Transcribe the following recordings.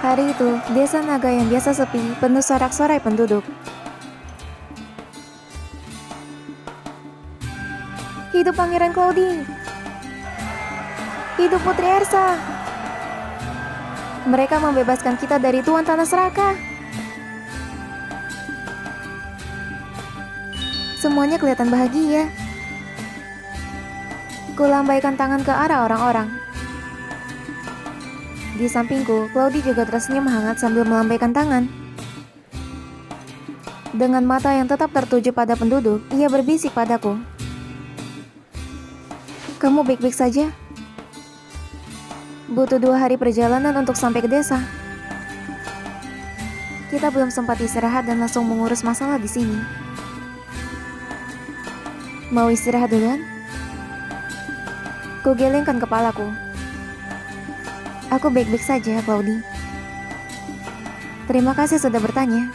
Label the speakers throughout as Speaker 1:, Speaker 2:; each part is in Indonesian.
Speaker 1: Hari itu, desa naga yang biasa sepi, penuh sorak-sorai penduduk. Hidup Pangeran Cloudy! Hidup Putri Ersa! Mereka membebaskan kita dari Tuan Tanah Seraka. Semuanya kelihatan bahagia. Kulambaikan tangan ke arah orang-orang. Di sampingku, Cloudy juga tersenyum hangat sambil melambaikan tangan. Dengan mata yang tetap tertuju pada penduduk, ia berbisik padaku. Kamu baik-baik saja? Butuh 2 hari perjalanan untuk sampai ke desa. Kita belum sempat istirahat dan langsung mengurus masalah di sini. Mau istirahat duluan? Kugelengkan kepalaku. Aku baik-baik saja, Cloudy. Terima kasih sudah bertanya.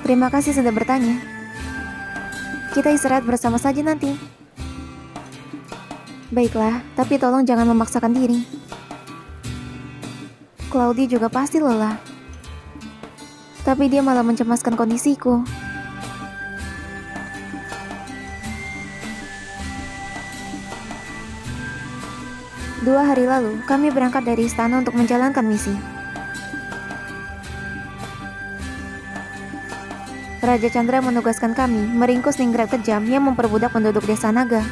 Speaker 1: Terima kasih sudah bertanya. Kita istirahat bersama saja nanti. Baiklah, tapi tolong jangan memaksakan diri. Cloudy juga pasti lelah. Tapi dia malah mencemaskan kondisiku. Dua hari lalu, kami berangkat dari istana untuk menjalankan misi. Raja Chandra menugaskan kami meringkus Ningrat kejam yang memperbudak penduduk desa naga.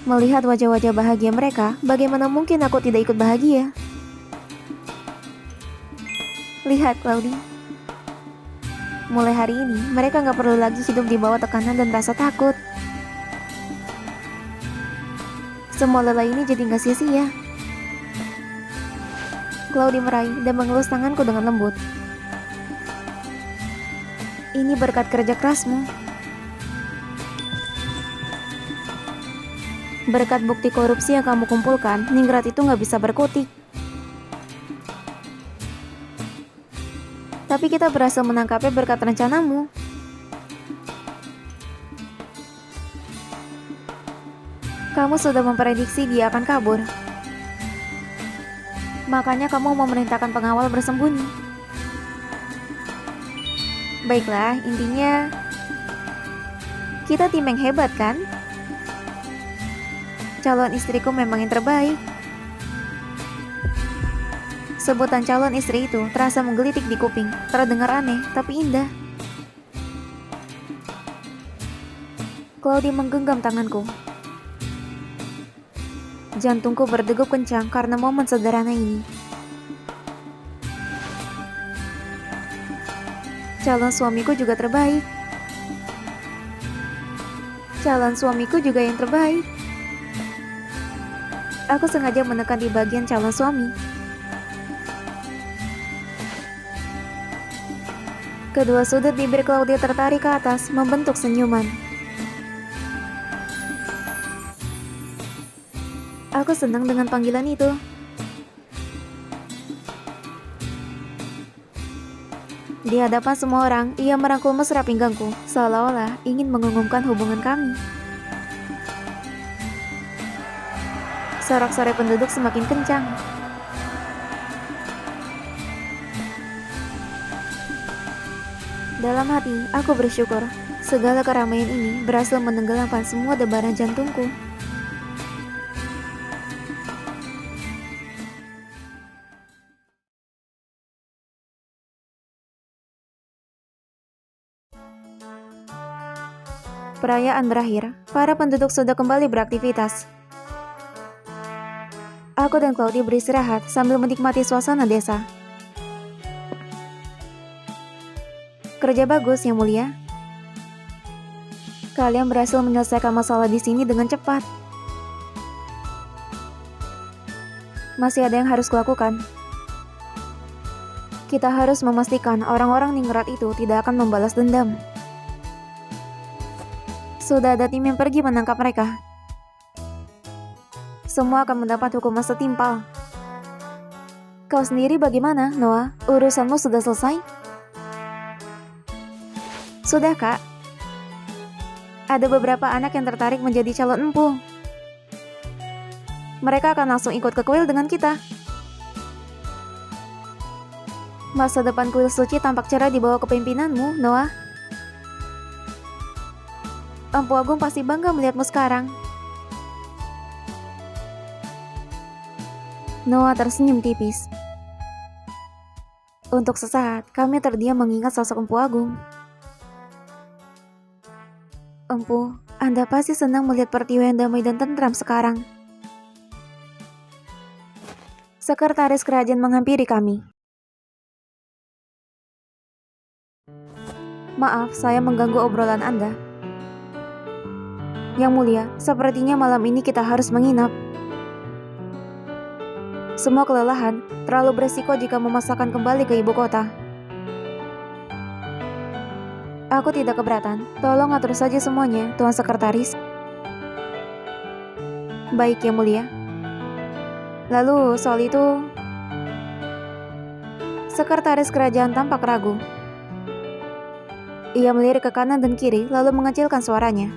Speaker 1: Melihat wajah-wajah bahagia mereka, bagaimana mungkin aku tidak ikut bahagia? Lihat, Cloudy. Mulai hari ini, mereka nggak perlu lagi hidup di bawah tekanan dan rasa takut. Semua lelah ini jadi nggak sia-sia. Cloudy meraih dan mengelus tanganku dengan lembut. Ini berkat kerja kerasmu. Berkat bukti korupsi yang kamu kumpulkan, Ningrat itu nggak bisa berkutik. Tapi kita berhasil menangkapnya berkat rencanamu. Kamu sudah memprediksi dia akan kabur. Makanya kamu memerintahkan pengawal bersembunyi. Baiklah, intinya kita tim yang hebat kan? Calon istriku memang yang terbaik. Sebutan calon istri itu terasa menggelitik di kuping. Terdengar aneh, tapi indah. Cloudy menggenggam tanganku. Jantungku berdegup kencang karena momen sederhana ini. Calon suamiku juga terbaik. Calon suamiku juga yang terbaik. Aku sengaja menekan di bagian calon suami. Kedua sudut bibir Cloudy tertarik ke atas, membentuk senyuman. Aku senang dengan panggilan itu. Di hadapan semua orang, ia merangkul mesra pinggangku, seolah-olah ingin mengumumkan hubungan kami. Sorak-sorai penduduk semakin kencang. Dalam hati, aku bersyukur segala keramaian ini berhasil menenggelamkan semua debaran jantungku. Perayaan berakhir, para penduduk sudah kembali beraktivitas. Aku dan Cloudy beristirahat sambil menikmati suasana desa. Kerja bagus, Yang Mulia. Kalian berhasil menyelesaikan masalah di sini dengan cepat. Masih ada yang harus kulakukan. Kita harus memastikan orang-orang Ningrat itu tidak akan membalas dendam. Sudah ada tim yang pergi menangkap mereka. Semua akan mendapat hukuman setimpal. Kau sendiri bagaimana, Noah? Urusanmu sudah selesai? Sudah, Kak. Ada beberapa anak yang tertarik menjadi calon empu. Mereka akan langsung ikut ke kuil dengan kita. Masa depan kuil suci tampak cerah di bawah kepemimpinanmu, Noah. Empu Agung pasti bangga melihatmu sekarang. Noah tersenyum tipis. Untuk sesaat, kami terdiam mengingat sosok Empu Agung. Empu, Anda pasti senang melihat peristiwa yang damai dan tentram sekarang. Sekretaris kerajaan menghampiri kami. Maaf, saya mengganggu obrolan Anda. Yang mulia, sepertinya malam ini kita harus menginap. Semua kelelahan, terlalu beresiko jika memaksakan kembali ke ibu kota. Aku tidak keberatan, tolong atur saja semuanya, Tuan Sekretaris. Baik, Yang Mulia. Lalu, soal itu... Sekretaris kerajaan tampak ragu. Ia melirik ke kanan dan kiri, lalu mengecilkan suaranya.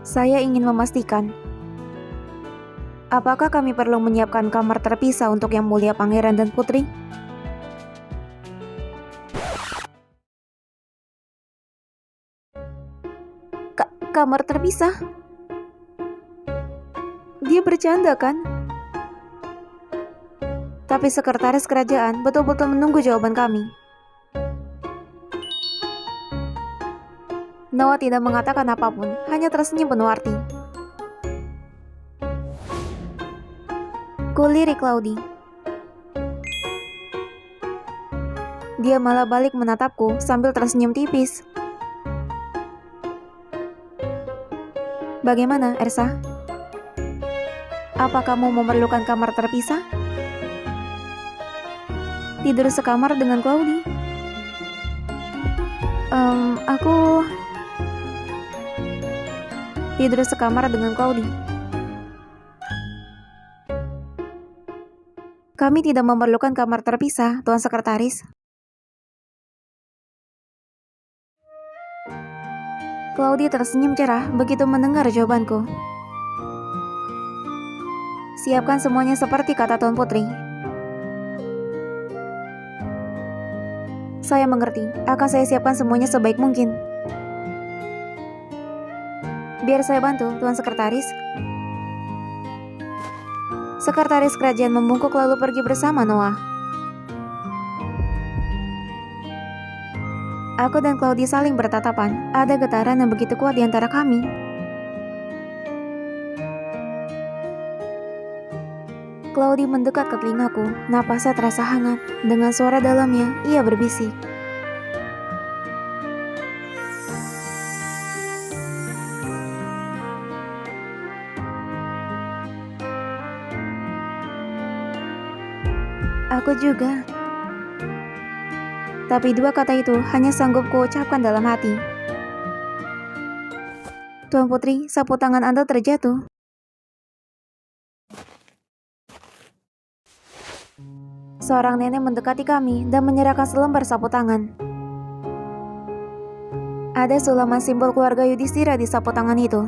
Speaker 1: Saya ingin memastikan, apakah kami perlu menyiapkan kamar terpisah untuk Yang Mulia Pangeran dan Putri? Kamar terpisah? Dia bercanda kan? Tapi sekretaris kerajaan betul-betul menunggu jawaban kami. Noah tidak mengatakan apapun, hanya tersenyum penuh arti. Kulirik Claudi. Dia malah balik menatapku sambil tersenyum tipis. Bagaimana, Ersa? Apa kamu memerlukan kamar terpisah? Tidur sekamar dengan Claudi? Aku... Tidur sekamar dengan Claudi. Kami tidak memerlukan kamar terpisah, Tuan Sekretaris. Claudi tersenyum cerah begitu mendengar jawabanku. Siapkan semuanya seperti kata Tuan Putri. Saya mengerti, akan saya siapkan semuanya sebaik mungkin. Biar saya bantu, Tuan Sekretaris. Sekretaris kerajaan membungkuk lalu pergi bersama Noah. Aku dan Claudi saling bertatapan, ada getaran yang begitu kuat di antara kami. Claudi mendekat ke telingaku, napasnya terasa hangat. Dengan suara dalamnya, ia berbisik. Aku juga. Tapi dua kata itu hanya sanggup kuucapkan dalam hati. Tuan Putri, sapu tangan Anda terjatuh. Seorang nenek mendekati kami dan menyerahkan selembar sapu tangan. Ada sulaman simbol keluarga Yudhistira di sapu tangan itu.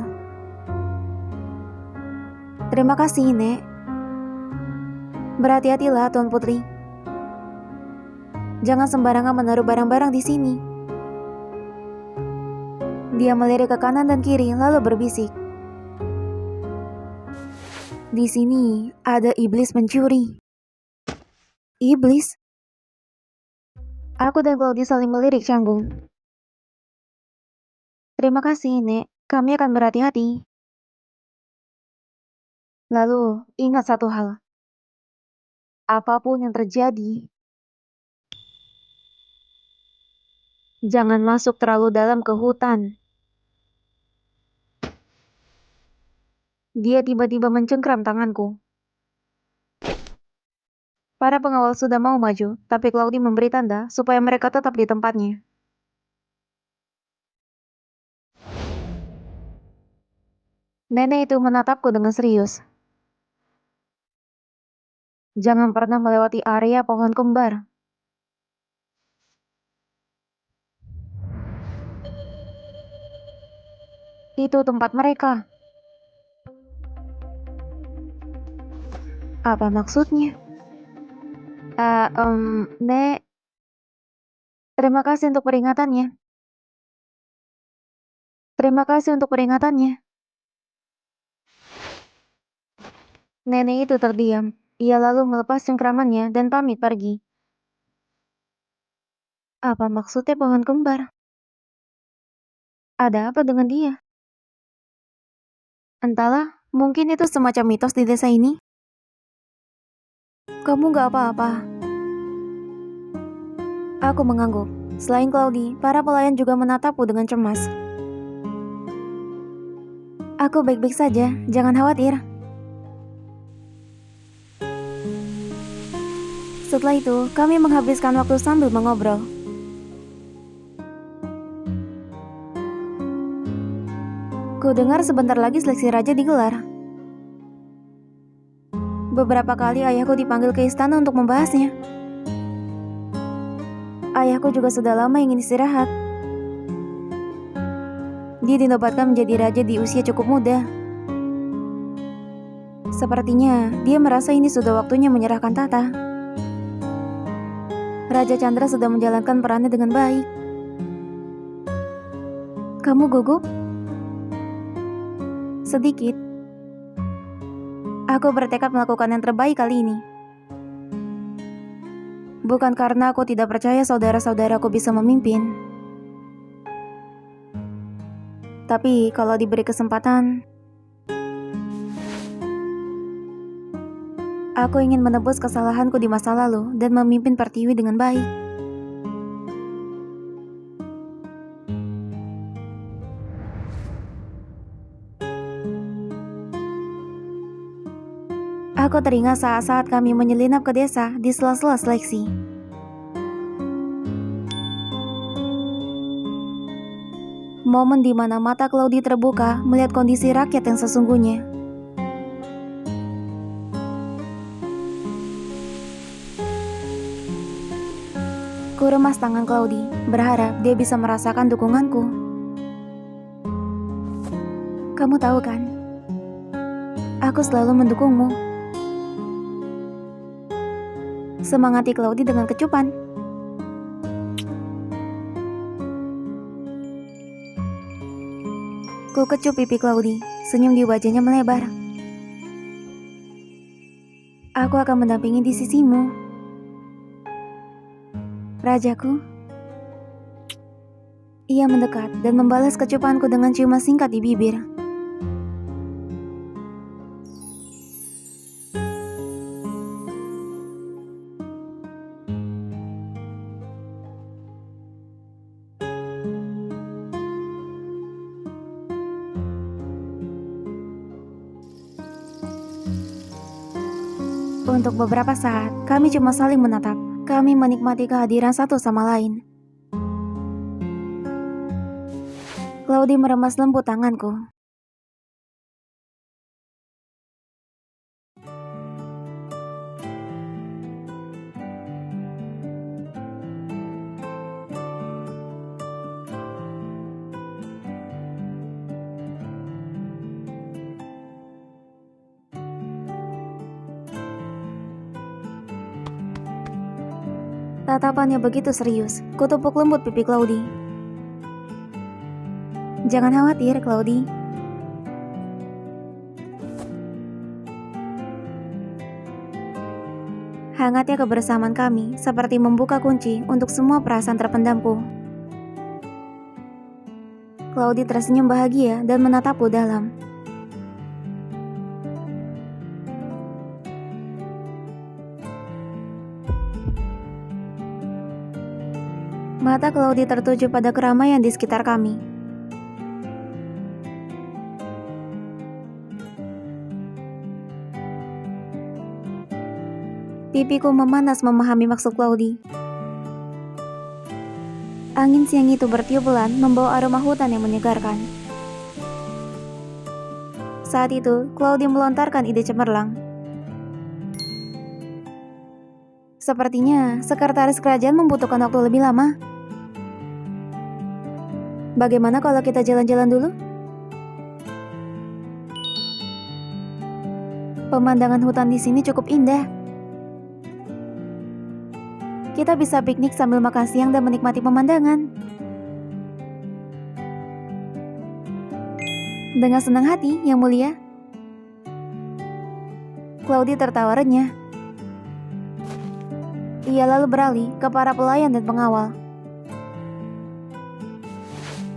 Speaker 1: Terima kasih, Nek. Berhati-hatilah, Tuan Putri. Jangan sembarangan menaruh barang-barang di sini. Dia melirik ke kanan dan kiri lalu berbisik. Di sini ada iblis mencuri. Iblis? Aku dan Claudia saling melirik canggung. Terima kasih, Nek. Kami akan berhati-hati. Lalu, ingat satu hal. Apapun yang terjadi, jangan masuk terlalu dalam ke hutan. Dia tiba-tiba mencengkram tanganku. Para pengawal sudah mau maju, tapi Claudia memberi tanda supaya mereka tetap di tempatnya. Nenek itu menatapku dengan serius. Jangan pernah melewati area pohon kembar. Itu tempat mereka. Apa maksudnya? Nek, terima kasih untuk peringatannya. Terima kasih untuk peringatannya. Nenek itu terdiam. Ia lalu melepas cengkramannya dan pamit pergi. Apa maksudnya pohon kembar? Ada apa dengan dia? Entahlah, mungkin itu semacam mitos di desa ini. Kamu gak apa-apa. Aku mengangguk. Selain Claudie, para pelayan juga menatapku dengan cemas. Aku baik-baik saja, jangan khawatir. Setelah itu, kami menghabiskan waktu sambil mengobrol. Ku dengar sebentar lagi seleksi raja digelar. Beberapa kali ayahku dipanggil ke istana untuk membahasnya. Ayahku juga sudah lama ingin istirahat. Dia dinobatkan menjadi raja di usia cukup muda. Sepertinya dia merasa ini sudah waktunya menyerahkan tata. Raja Chandra sudah menjalankan perannya dengan baik. Kamu gugup? Sedikit. Aku bertekad melakukan yang terbaik kali ini. Bukan karena aku tidak percaya saudara-saudaraku bisa memimpin. Tapi kalau diberi kesempatan, aku ingin menebus kesalahanku di masa lalu dan memimpin Pertiwi dengan baik. Aku teringat saat-saat kami menyelinap ke desa di sela-sela seleksi. Momen di mana mata Claudie terbuka melihat kondisi rakyat yang sesungguhnya. Ku remas tangan Claudie, berharap dia bisa merasakan dukunganku. Kamu tahu kan, aku selalu mendukungmu. Semangati Claudie dengan kecupan. Ku kecup pipi Claudie, senyum di wajahnya melebar. Aku akan mendampingi di sisimu, rajaku. Ia mendekat dan membalas kecupanku dengan ciuman singkat di bibir. Untuk beberapa saat, kami cuma saling menatap. Kami menikmati kehadiran satu sama lain. Claudie meremas lembut tanganku. Tatapannya begitu serius, kutepuk lembut pipi Claudie. Jangan khawatir, Claudie. Hangatnya kebersamaan kami seperti membuka kunci untuk semua perasaan terpendamku. Claudie tersenyum bahagia dan menatapku dalam. Mata Claudie tertuju pada keramaian di sekitar kami. Pipiku memanas memahami maksud Claudie. Angin siang itu bertiup pelan membawa aroma hutan yang menyegarkan. Saat itu, Claudie melontarkan ide cemerlang. Sepertinya, sekretaris kerajaan membutuhkan waktu lebih lama. Bagaimana kalau kita jalan-jalan dulu? Pemandangan hutan di sini cukup indah. Kita bisa piknik sambil makan siang dan menikmati pemandangan. Dengan senang hati, Yang Mulia. Claudie tertawa renyah. Ia lalu beralih ke para pelayan dan pengawal.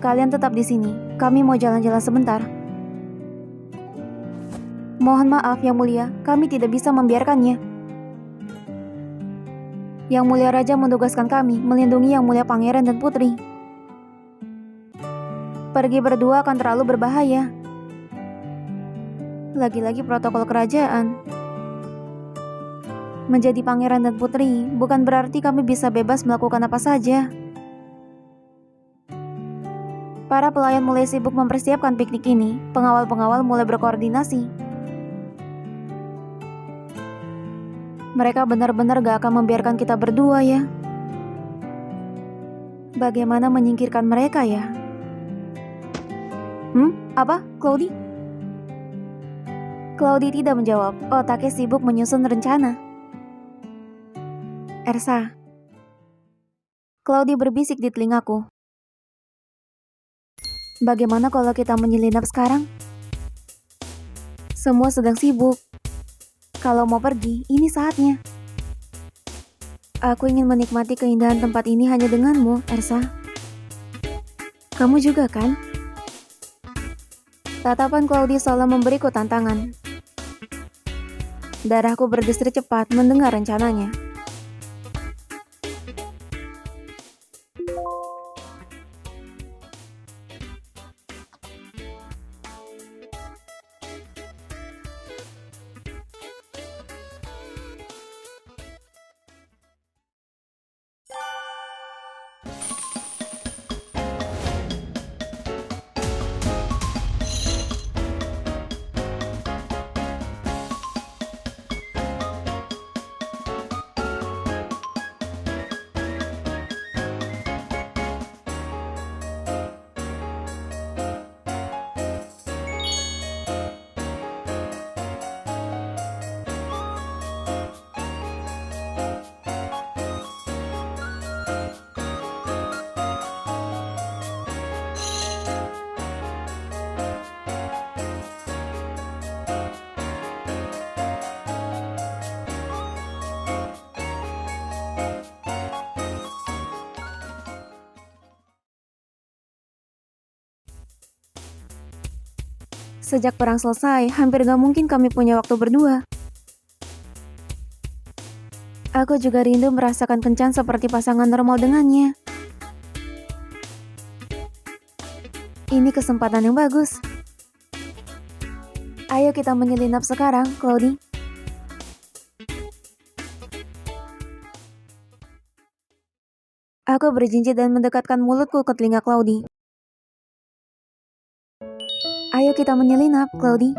Speaker 1: Kalian tetap di sini, kami mau jalan-jalan sebentar. Mohon maaf Yang Mulia, kami tidak bisa membiarkannya. Yang Mulia Raja mentugaskan kami melindungi Yang Mulia Pangeran dan Putri. Pergi berdua akan terlalu berbahaya. Lagi-lagi protokol kerajaan. Menjadi pangeran dan putri bukan berarti kami bisa bebas melakukan apa saja. Para pelayan mulai sibuk mempersiapkan piknik ini. Pengawal-pengawal mulai berkoordinasi. Mereka benar-benar gak akan membiarkan kita berdua ya. Bagaimana menyingkirkan mereka ya? Apa, Claudie? Claudie tidak menjawab. Otaknya sibuk menyusun rencana. Ersa. Claudie berbisik di telingaku. Bagaimana kalau kita menyelinap sekarang? Semua sedang sibuk. Kalau mau pergi, ini saatnya. Aku ingin menikmati keindahan tempat ini hanya denganmu, Ersa. Kamu juga kan? Tatapan Claudie seolah memberiku tantangan. Darahku berdesir cepat mendengar rencananya. Sejak perang selesai, hampir gak mungkin kami punya waktu berdua. Aku juga rindu merasakan kencan seperti pasangan normal dengannya. Ini kesempatan yang bagus. Ayo kita menyelinap sekarang, Claudie. Aku berjinjit dan mendekatkan mulutku ke telinga Claudie. Ayo kita menyelinap, Claudie.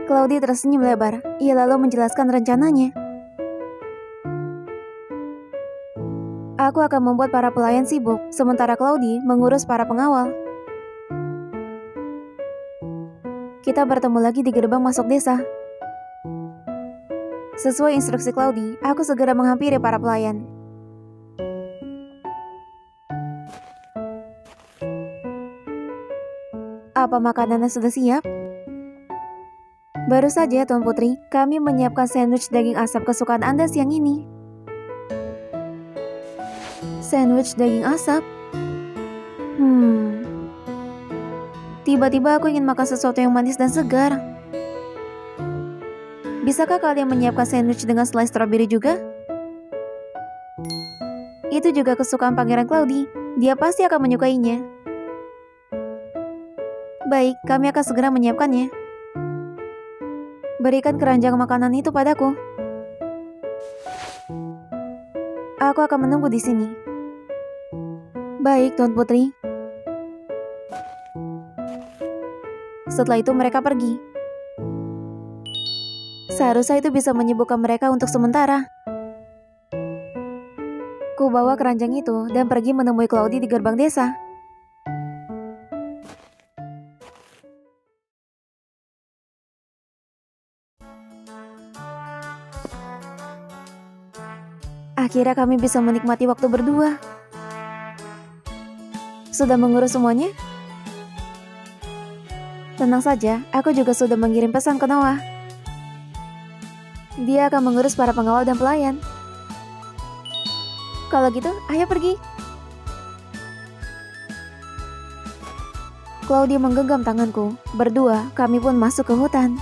Speaker 1: Claudie tersenyum lebar. Ia lalu menjelaskan rencananya. Aku akan membuat para pelayan sibuk, sementara Claudie mengurus para pengawal. Kita bertemu lagi di gerbang masuk desa. Sesuai instruksi Claudie, aku segera menghampiri para pelayan. Apa makanannya sudah siap? Baru saja, Tuan Putri, kami menyiapkan sandwich daging asap kesukaan Anda siang ini. Sandwich daging asap? Tiba-tiba aku ingin makan sesuatu yang manis dan segar. Bisakah kalian menyiapkan sandwich dengan selai stroberi juga? Itu juga kesukaan Pangeran Claudie. Dia pasti akan menyukainya. Baik, kami akan segera menyiapkannya. Berikan keranjang makanan itu padaku. Aku akan menunggu di sini. Baik, Tuan Putri. Setelah itu mereka pergi. Seharusnya itu bisa menyibukkan mereka untuk sementara. Ku bawa keranjang itu dan pergi menemui Claudie di gerbang desa. Akhirnya kami bisa menikmati waktu berdua. Sudah mengurus semuanya? Tenang saja, aku juga sudah mengirim pesan ke Noah. Dia akan mengurus para pengawal dan pelayan. Kalau gitu, ayo pergi. Claudia menggenggam tanganku. Berdua, kami pun masuk ke hutan.